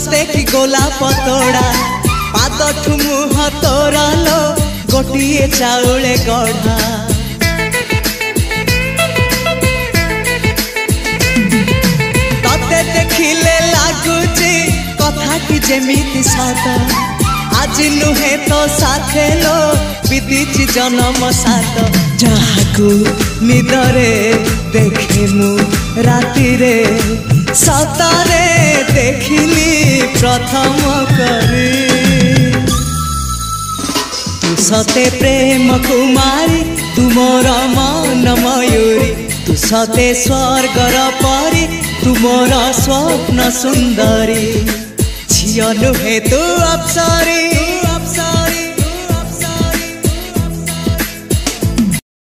सते कि गोलाप तोड़ा पाद ठुमुह तोरा लो गोटिए चाउले गढ़ा तते देखिले लागुची कथा कि जेमिति सत आज नुहे तो साथे लो बीतीची जन्म सात जहाकू निदरे देखे मु राति रे सतारे देखिली प्रथम करी तू सते प्रेम कुमारी तू मोर मन मयूरी तू सते स्वर्गर परी तू मोर स्वप्न सुंदरी झियो नुहे तू अप्सरी।